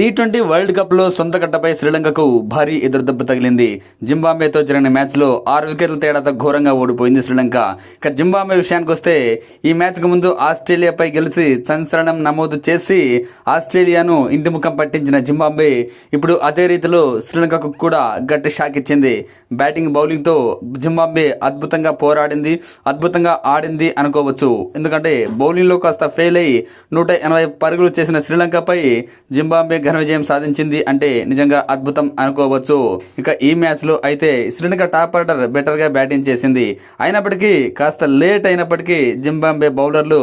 T20 world కప్లో సొంత గడ్డపై శ్రీలంకకు భారీ ఎదురుదెబ్బ తగిలింది. జింబాబ్వేతో జరిగిన మ్యాచ్లో 6 వికెట్ల తేడాతో ఘోరంగా ఓడిపోయింది శ్రీలంక. ఇక జింబాబ్వే విషయానికి వస్తే ఈ మ్యాచ్కు ముందు ఆస్ట్రేలియాపై గెలిచి సంచలనం నమోదు చేసి ఆస్ట్రేలియాను ఇంటి ముఖం పట్టించిన జింబాబ్వే ఇప్పుడు అదే రీతిలో శ్రీలంకకు కూడా గట్టి షాక్ ఇచ్చింది. బ్యాటింగ్ బౌలింగ్తో జింబాబ్వే అద్భుతంగా పోరాడింది, అద్భుతంగా ఆడింది అనుకోవచ్చు. ఎందుకంటే బౌలింగ్లో కాస్త ఫెయిల్ అయి 180 పరుగులు చేసిన శ్రీలంకపై జింబాబ్వే ఘన విజయం సాధించింది అంటే నిజంగా అద్భుతం అనుకోవచ్చు. ఇక ఈ మ్యాచ్లో అయితే శ్రీలంక టాప్ ఆర్డర్ బెటర్గా బ్యాటింగ్ చేసింది. అయినప్పటికీ కాస్త లేట్ అయినప్పటికీ జింబాబ్వే బౌలర్లు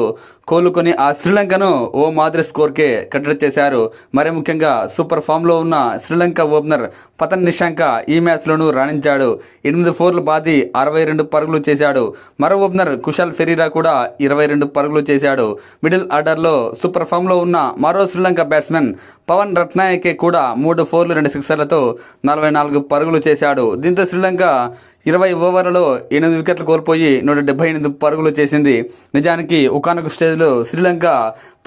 కోలుకొని ఆ శ్రీలంకను ఓ మాదిరి స్కోర్కే కట్టడి చేశారు. మరి ముఖ్యంగా సూపర్ ఫామ్లో ఉన్న శ్రీలంక ఓపెనర్ పతన్ నిషాంక ఈ మ్యాచ్లోనూ రాణించాడు. 8 ఫోర్లు బాది 62 పరుగులు చేశాడు. మరో ఓపెనర్ కుశాల్ ఫెరీరా కూడా 22 పరుగులు చేశాడు. మిడిల్ ఆర్డర్లో సూపర్ ఫామ్లో ఉన్న మరో శ్రీలంక బ్యాట్స్మెన్ పవన్ రత్నాయకే కూడా 3 ఫోర్లు 2 సిక్సర్లతో 44 పరుగులు చేశాడు. దీంతో శ్రీలంక 20 ఓవర్లలో 8 వికెట్లు కోల్పోయి 178 పరుగులు చేసింది. నిజానికి ఒకానొక స్టేజ్లో శ్రీలంక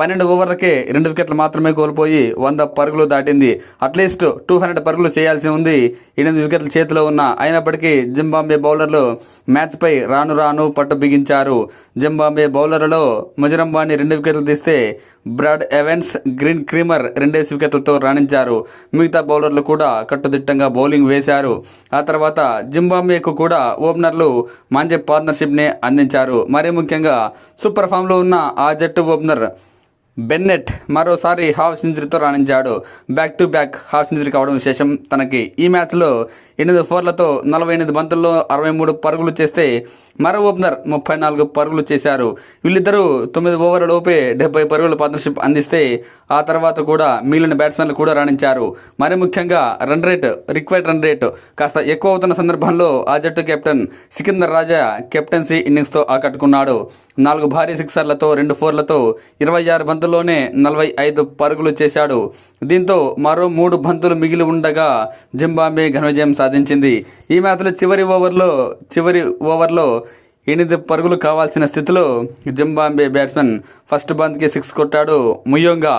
12 ఓవర్లకే 2 వికెట్లు మాత్రమే కోల్పోయి 100 పరుగులు దాటింది. అట్లీస్ట్ 200 పరుగులు చేయాల్సి ఉంది 8 వికెట్ల చేతిలో ఉన్న. అయినప్పటికీ జింబాబ్వే బౌలర్లు మ్యాచ్పై రాను రాను పట్టు బిగించారు. జింబాబ్వే బౌలర్లలో ముజరంబాని 2 వికెట్లు తీస్తే బ్రాడ్ ఎవెన్స్, గ్రీన్ క్రీమర్ 2 వికెట్లతో రాణించారు. మిగతా బౌలర్లు కూడా కట్టుదిట్టంగా బౌలింగ్ వేశారు. ఆ తర్వాత జింబాబ్వేకు కూడా ఓపెనర్లు మంచి పార్ట్నర్షిప్ని అందించారు. మరీ ముఖ్యంగా సూపర్ ఫామ్లో ఉన్న ఆ జట్టు ఓపెనర్ బెన్నెట్ మరోసారి హాఫ్ సెంచరీతో రాణించాడు. Back to back half century కావడం విశేషం తనకి. ఈ మ్యాచ్లో 8 ఫోర్లతో 48 బంతుల్లో 63 పరుగులు చేస్తే మరో ఓపెనర్ 34 పరుగులు చేశారు. వీళ్ళిద్దరూ 9 ఓవర్ల లోపే 70 పరుగుల పార్ట్నర్షిప్ అందిస్తే ఆ తర్వాత కూడా మిగిలిన బ్యాట్స్మెన్లు కూడా రాణించారు. మరి ముఖ్యంగా రిక్వైర్డ్ రన్ రేట్ కాస్త ఎక్కువ అవుతున్న సందర్భంలో ఆ జట్టు కెప్టెన్ సికిందర్ రాజా కెప్టెన్సీ ఇన్నింగ్స్తో ఆకట్టుకున్నాడు. 4 భారీ సిక్సర్లతో 2 ఫోర్లతో 26 బంతుల్లోనే 45 పరుగులు చేశాడు. దీంతో మరో 3 బంతులు మిగిలి ఉండగా జింబాబ్వే ఘన విజయం సాధించింది. ఈ మ్యాచ్లో చివరి ఓవర్లో 8 పరుగులు కావాల్సిన స్థితిలో జింబాబ్వే బ్యాట్స్మెన్ ఫస్ట్ బంత్కి 6 కొట్టాడు ముయోంగా.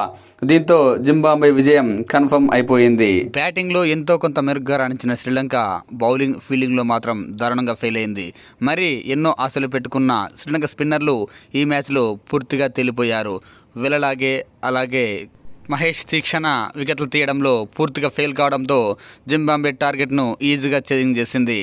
దీంతో జింబాబ్వే విజయం కన్ఫర్మ్ అయిపోయింది. బ్యాటింగ్లో ఎంతో కొంత మెరుగ్గా రాణించిన శ్రీలంక బౌలింగ్ ఫీల్డింగ్లో మాత్రం దారుణంగా ఫెయిల్ అయింది. మరి ఎన్నో ఆశలు పెట్టుకున్న శ్రీలంక స్పిన్నర్లు ఈ మ్యాచ్లో పూర్తిగా తేలిపోయారు. అలాగే మహేష్ తీక్షణ వికెట్లు తీయడంలో పూర్తిగా ఫెయిల్ కావడంతో జింబాబ్వే టార్గెట్ను ఈజీగా చేజింగ్ చేసింది.